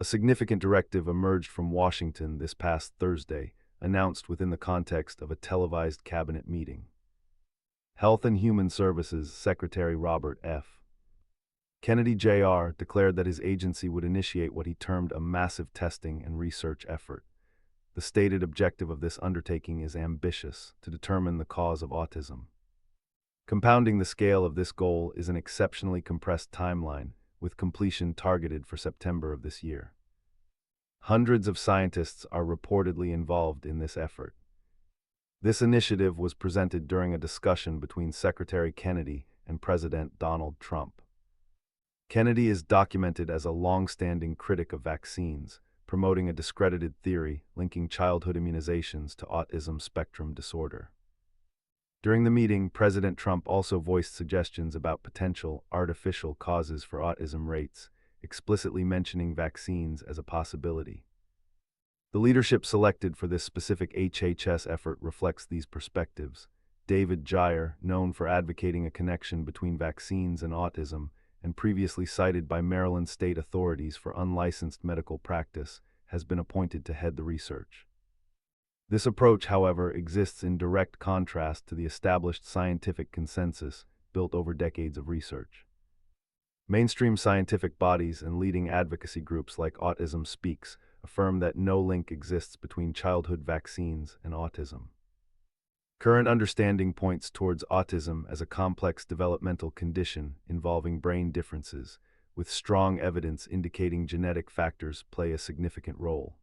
A significant directive emerged from Washington this past Thursday, announced within the context of a televised cabinet meeting. Health and Human Services Secretary Robert F. Kennedy Jr. declared that his agency would initiate what he termed a massive testing and research effort. The stated objective of this undertaking is ambitious: to determine the cause of autism. Compounding the scale of this goal is an exceptionally compressed timeline, with completion targeted for September of this year. Hundreds of scientists are reportedly involved in this effort. This initiative was presented during a discussion between Secretary Kennedy and President Donald Trump. Kennedy is documented as a long-standing critic of vaccines, promoting a discredited theory linking childhood immunizations to autism spectrum disorder. During the meeting, President Trump also voiced suggestions about potential artificial causes for autism rates, explicitly mentioning vaccines as a possibility. The leadership selected for this specific HHS effort reflects these perspectives. David Geier, known for advocating a connection between vaccines and autism, and previously cited by Maryland state authorities for unlicensed medical practice, has been appointed to head the research. This approach, however, exists in direct contrast to the established scientific consensus built over decades of research. Mainstream scientific bodies and leading advocacy groups like Autism Speaks affirm that no link exists between childhood vaccines and autism. Current understanding points towards autism as a complex developmental condition involving brain differences, with strong evidence indicating genetic factors play a significant role.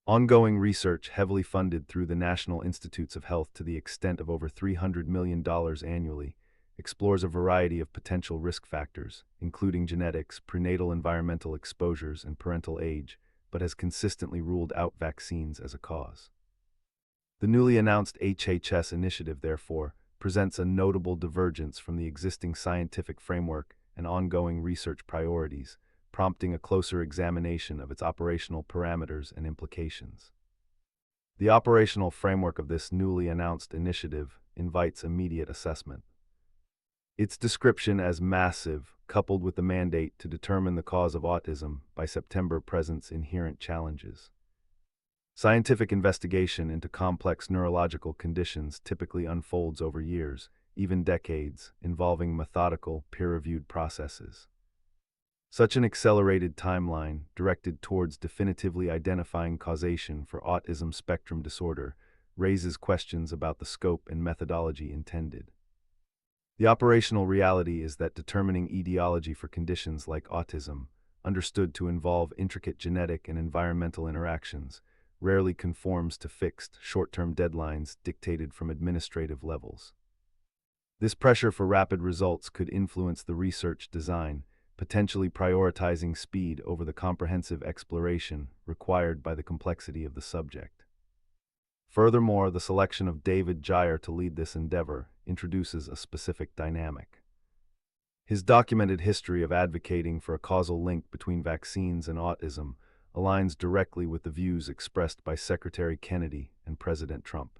Ongoing research, heavily funded through the National Institutes of Health to the extent of over $300 million annually, explores a variety of potential risk factors, including genetics, prenatal environmental exposures, and parental age, but has consistently ruled out vaccines as a cause. The newly announced HHS initiative, therefore, presents a notable divergence from the existing scientific framework and ongoing research priorities, prompting a closer examination of its operational parameters and implications. The operational framework of this newly announced initiative invites immediate assessment. Its description as massive, coupled with the mandate to determine the cause of autism by September, presents inherent challenges. Scientific investigation into complex neurological conditions typically unfolds over years, even decades, involving methodical, peer-reviewed processes. Such an accelerated timeline, directed towards definitively identifying causation for autism spectrum disorder, raises questions about the scope and methodology intended. The operational reality is that determining etiology for conditions like autism, understood to involve intricate genetic and environmental interactions, rarely conforms to fixed, short-term deadlines dictated from administrative levels. This pressure for rapid results could influence the research design, potentially prioritizing speed over the comprehensive exploration required by the complexity of the subject. Furthermore, the selection of David Geier to lead this endeavor introduces a specific dynamic. His documented history of advocating for a causal link between vaccines and autism aligns directly with the views expressed by Secretary Kennedy and President Trump.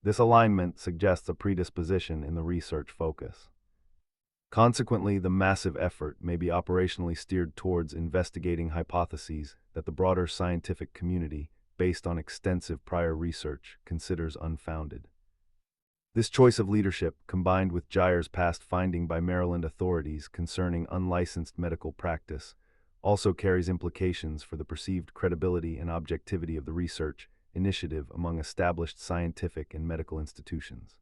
This alignment suggests a predisposition in the research focus. Consequently, the massive effort may be operationally steered towards investigating hypotheses that the broader scientific community, based on extensive prior research, considers unfounded. This choice of leadership, combined with Geier's past finding by Maryland authorities concerning unlicensed medical practice, also carries implications for the perceived credibility and objectivity of the research initiative among established scientific and medical institutions.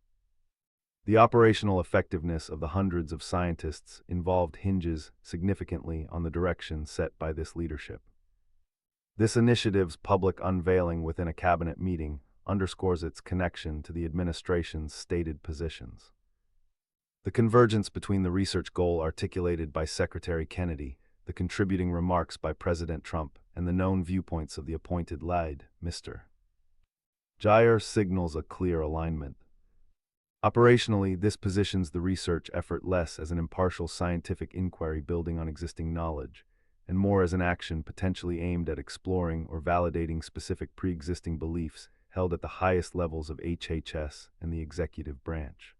The operational effectiveness of the hundreds of scientists involved hinges significantly on the direction set by this leadership. This initiative's public unveiling within a cabinet meeting underscores its connection to the administration's stated positions. The convergence between the research goal articulated by Secretary Kennedy, the contributing remarks by President Trump, and the known viewpoints of the appointed lead, Mr. Geier, signals a clear alignment. Operationally, this positions the research effort less as an impartial scientific inquiry building on existing knowledge, and more as an action potentially aimed at exploring or validating specific pre-existing beliefs held at the highest levels of HHS and the executive branch.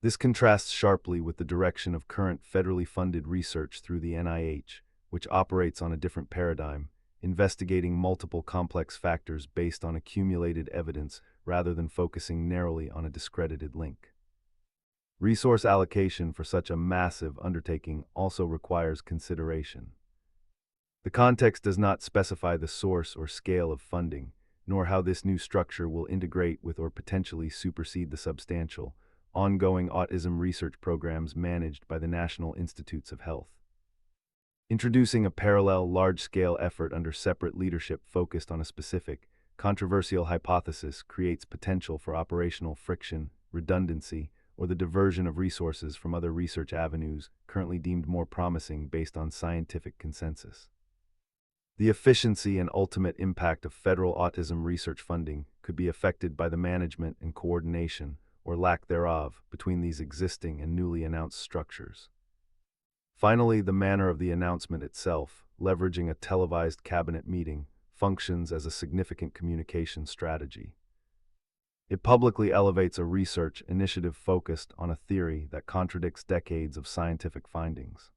This contrasts sharply with the direction of current federally funded research through the NIH, which operates on a different paradigm, investigating multiple complex factors based on accumulated evidence rather than focusing narrowly on a discredited link. Resource allocation for such a massive undertaking also requires consideration. The context does not specify the source or scale of funding, nor how this new structure will integrate with or potentially supersede the substantial, ongoing autism research programs managed by the National Institutes of Health. Introducing a parallel, large-scale effort under separate leadership focused on a specific, controversial hypothesis creates potential for operational friction, redundancy, or the diversion of resources from other research avenues currently deemed more promising based on scientific consensus. The efficiency and ultimate impact of federal autism research funding could be affected by the management and coordination, or lack thereof, between these existing and newly announced structures. Finally, the manner of the announcement itself, leveraging a televised cabinet meeting, functions as a significant communication strategy. It publicly elevates a research initiative focused on a theory that contradicts decades of scientific findings.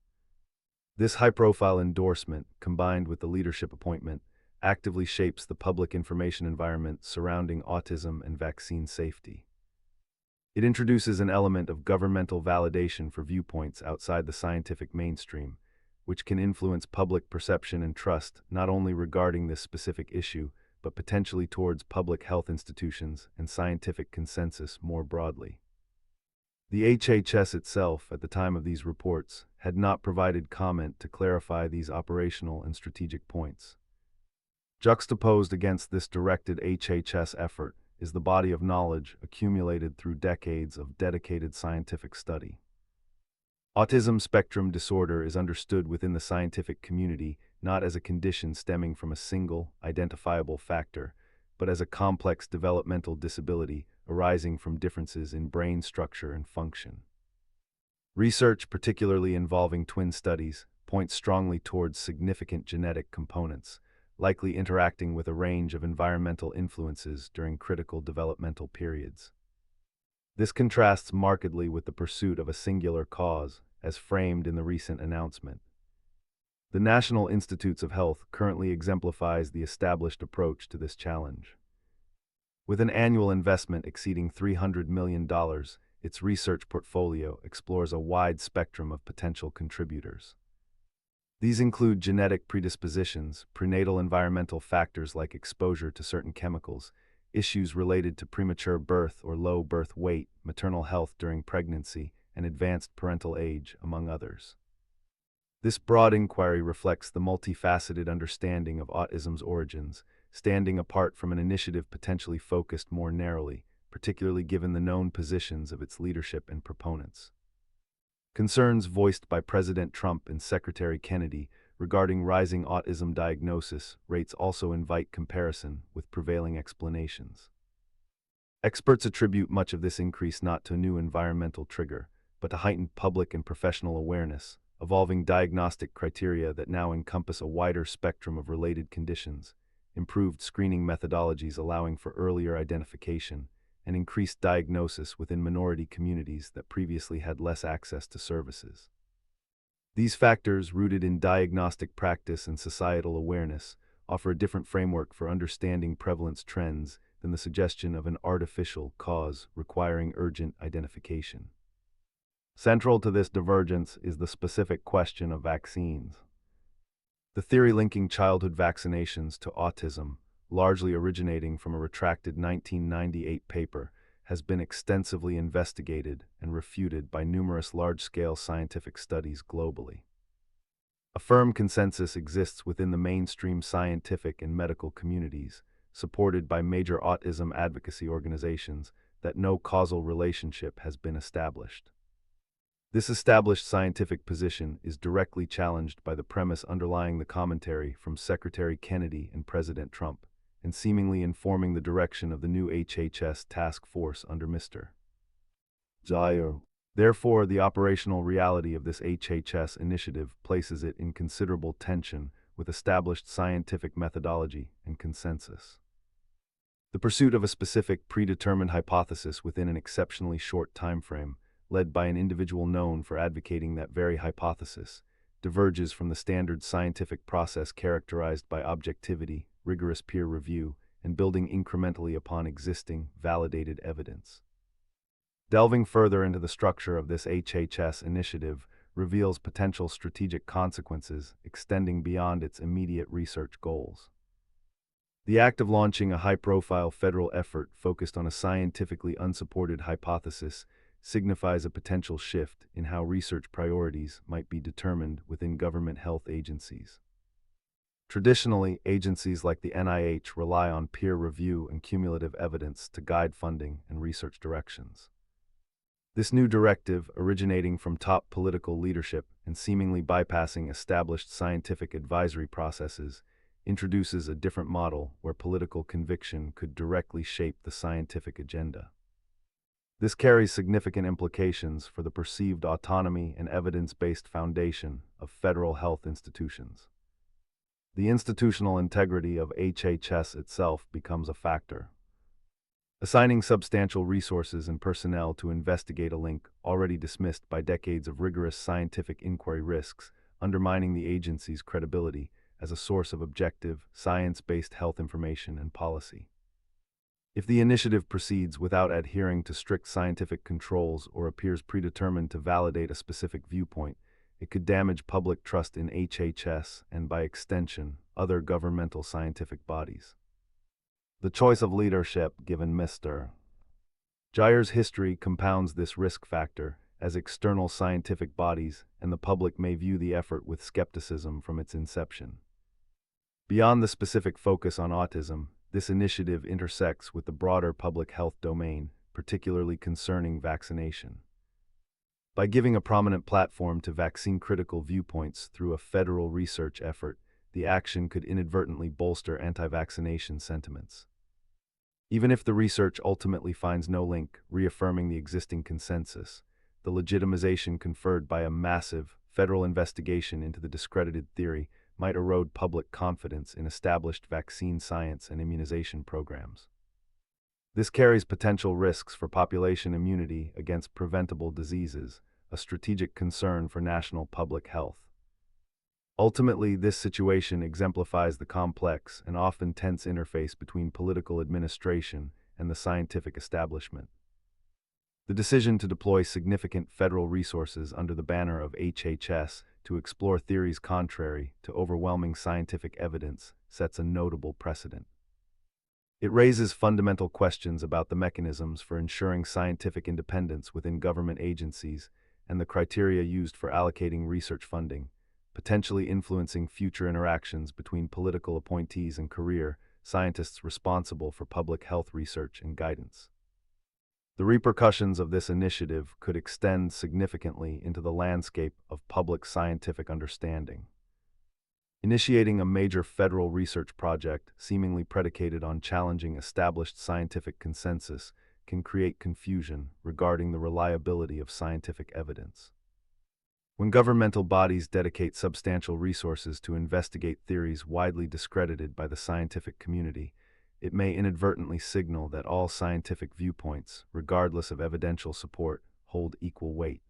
This high-profile endorsement, combined with the leadership appointment, actively shapes the public information environment surrounding autism and vaccine safety. It introduces an element of governmental validation for viewpoints outside the scientific mainstream, which can influence public perception and trust not only regarding this specific issue, but potentially towards public health institutions and scientific consensus more broadly. The HHS itself, at the time of these reports, had not provided comment to clarify these operational and strategic points. Juxtaposed against this directed HHS effort is the body of knowledge accumulated through decades of dedicated scientific study. Autism spectrum disorder is understood within the scientific community not as a condition stemming from a single, identifiable factor, but as a complex developmental disability arising from differences in brain structure and function. Research, particularly involving twin studies, points strongly towards significant genetic components, likely interacting with a range of environmental influences during critical developmental periods. This contrasts markedly with the pursuit of a singular cause, as framed in the recent announcement. The National Institutes of Health currently exemplifies the established approach to this challenge. With an annual investment exceeding $300 million, its research portfolio explores a wide spectrum of potential contributors. These include genetic predispositions, prenatal environmental factors like exposure to certain chemicals, issues related to premature birth or low birth weight, maternal health during pregnancy, and advanced parental age, among others. This broad inquiry reflects the multifaceted understanding of autism's origins, standing apart from an initiative potentially focused more narrowly, particularly given the known positions of its leadership and proponents. Concerns voiced by President Trump and Secretary Kennedy regarding rising autism diagnosis rates also invite comparison with prevailing explanations. Experts attribute much of this increase not to a new environmental trigger, but to heightened public and professional awareness, evolving diagnostic criteria that now encompass a wider spectrum of related conditions, improved screening methodologies allowing for earlier identification, and increased diagnosis within minority communities that previously had less access to services. These factors, rooted in diagnostic practice and societal awareness, offer a different framework for understanding prevalence trends than the suggestion of an artificial cause requiring urgent identification. Central to this divergence is the specific question of vaccines. The theory linking childhood vaccinations to autism, largely originating from a retracted 1998 paper, has been extensively investigated and refuted by numerous large-scale scientific studies globally. A firm consensus exists within the mainstream scientific and medical communities, supported by major autism advocacy organizations, that no causal relationship has been established. This established scientific position is directly challenged by the premise underlying the commentary from Secretary Kennedy and President Trump, and seemingly informing the direction of the new HHS task force under Mr. Geier. Therefore, the operational reality of this HHS initiative places it in considerable tension with established scientific methodology and consensus. The pursuit of a specific predetermined hypothesis within an exceptionally short time frame, led by an individual known for advocating that very hypothesis, diverges from the standard scientific process characterized by objectivity, rigorous peer review, and building incrementally upon existing, validated evidence. Delving further into the structure of this HHS initiative reveals potential strategic consequences extending beyond its immediate research goals. The act of launching a high-profile federal effort focused on a scientifically unsupported hypothesis signifies a potential shift in how research priorities might be determined within government health agencies. Traditionally, agencies like the NIH rely on peer review and cumulative evidence to guide funding and research directions. This new directive, originating from top political leadership and seemingly bypassing established scientific advisory processes, introduces a different model where political conviction could directly shape the scientific agenda. This carries significant implications for the perceived autonomy and evidence-based foundation of federal health institutions. The institutional integrity of HHS itself becomes a factor. Assigning substantial resources and personnel to investigate a link already dismissed by decades of rigorous scientific inquiry risks, undermining the agency's credibility as a source of objective, science-based health information and policy. If the initiative proceeds without adhering to strict scientific controls or appears predetermined to validate a specific viewpoint, it could damage public trust in HHS and, by extension, other governmental scientific bodies. The choice of leadership given Mr. Geier's history compounds this risk factor, as external scientific bodies and the public may view the effort with skepticism from its inception. Beyond the specific focus on autism, this initiative intersects with the broader public health domain, particularly concerning vaccination. By giving a prominent platform to vaccine-critical viewpoints through a federal research effort, the action could inadvertently bolster anti-vaccination sentiments. Even if the research ultimately finds no link, reaffirming the existing consensus, the legitimization conferred by a massive federal investigation into the discredited theory might erode public confidence in established vaccine science and immunization programs. This carries potential risks for population immunity against preventable diseases, a strategic concern for national public health. Ultimately, this situation exemplifies the complex and often tense interface between political administration and the scientific establishment. The decision to deploy significant federal resources under the banner of HHS to explore theories contrary to overwhelming scientific evidence sets a notable precedent. It raises fundamental questions about the mechanisms for ensuring scientific independence within government agencies and the criteria used for allocating research funding, potentially influencing future interactions between political appointees and career scientists responsible for public health research and guidance. The repercussions of this initiative could extend significantly into the landscape of public scientific understanding. Initiating a major federal research project seemingly predicated on challenging established scientific consensus can create confusion regarding the reliability of scientific evidence. When governmental bodies dedicate substantial resources to investigate theories widely discredited by the scientific community, it may inadvertently signal that all scientific viewpoints, regardless of evidential support, hold equal weight.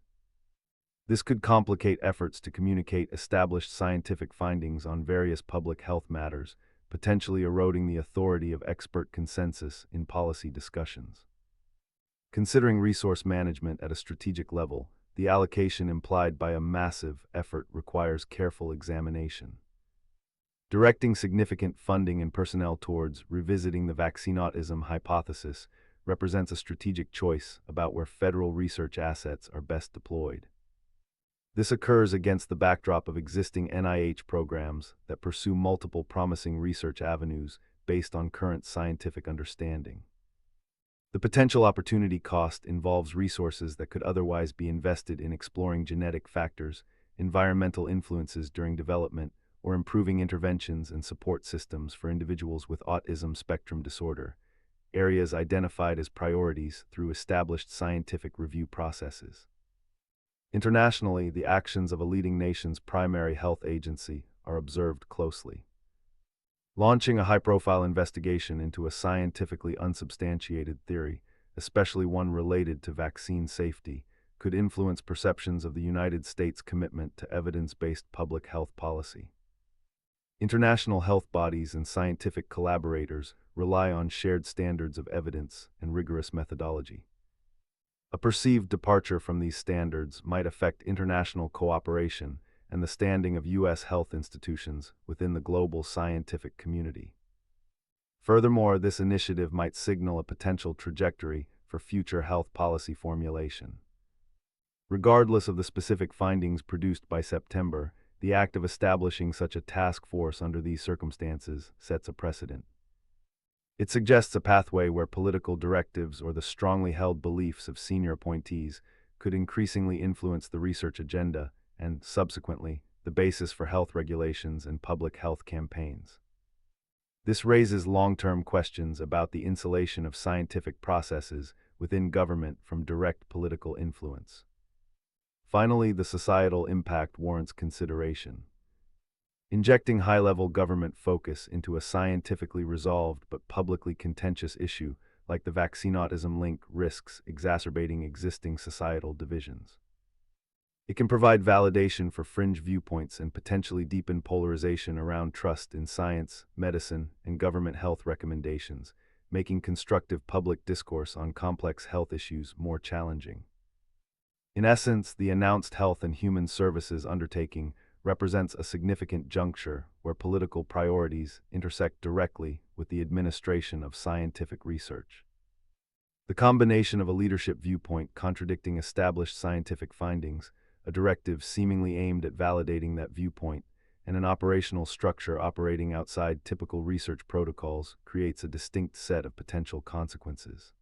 This could complicate efforts to communicate established scientific findings on various public health matters, potentially eroding the authority of expert consensus in policy discussions. Considering resource management at a strategic level, the allocation implied by a massive effort requires careful examination. Directing significant funding and personnel towards revisiting the vaccine autism hypothesis represents a strategic choice about where federal research assets are best deployed. This occurs against the backdrop of existing NIH programs that pursue multiple promising research avenues based on current scientific understanding. The potential opportunity cost involves resources that could otherwise be invested in exploring genetic factors, environmental influences during development, or improving interventions and support systems for individuals with autism spectrum disorder, areas identified as priorities through established scientific review processes. Internationally, the actions of a leading nation's primary health agency are observed closely. Launching a high-profile investigation into a scientifically unsubstantiated theory, especially one related to vaccine safety, could influence perceptions of the United States' commitment to evidence-based public health policy. International health bodies and scientific collaborators rely on shared standards of evidence and rigorous methodology. A perceived departure from these standards might affect international cooperation and the standing of U.S. health institutions within the global scientific community. Furthermore, this initiative might signal a potential trajectory for future health policy formulation. Regardless of the specific findings produced by September, the act of establishing such a task force under these circumstances sets a precedent. It suggests a pathway where political directives or the strongly held beliefs of senior appointees could increasingly influence the research agenda and, subsequently, the basis for health regulations and public health campaigns. This raises long-term questions about the insulation of scientific processes within government from direct political influence. Finally, the societal impact warrants consideration. Injecting high-level government focus into a scientifically resolved but publicly contentious issue like the vaccine-autism link risks exacerbating existing societal divisions. It can provide validation for fringe viewpoints and potentially deepen polarization around trust in science, medicine, and government health recommendations, making constructive public discourse on complex health issues more challenging. In essence, the announced Health and Human Services undertaking represents a significant juncture where political priorities intersect directly with the administration of scientific research. The combination of a leadership viewpoint contradicting established scientific findings, a directive seemingly aimed at validating that viewpoint, and an operational structure operating outside typical research protocols creates a distinct set of potential consequences.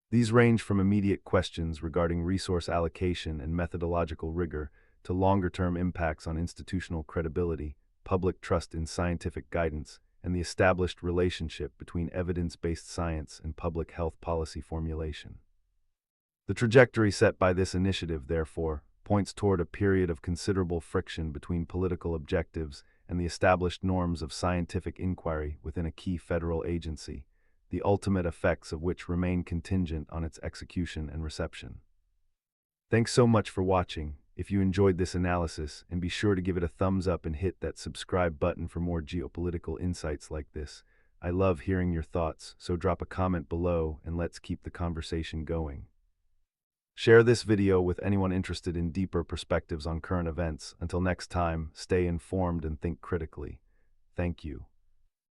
These range from immediate questions regarding resource allocation and methodological rigor to longer-term impacts on institutional credibility, public trust in scientific guidance, and the established relationship between evidence-based science and public health policy formulation. The trajectory set by this initiative, therefore, points toward a period of considerable friction between political objectives and the established norms of scientific inquiry within a key federal agency, the ultimate effects of which remain contingent on its execution and reception. Thanks so much for watching. If you enjoyed this analysis, and be sure to give it a thumbs up and hit that subscribe button for more geopolitical insights like this. I love hearing your thoughts, so drop a comment below and let's keep the conversation going. Share this video with anyone interested in deeper perspectives on current events. Until next time, stay informed and think critically. Thank you.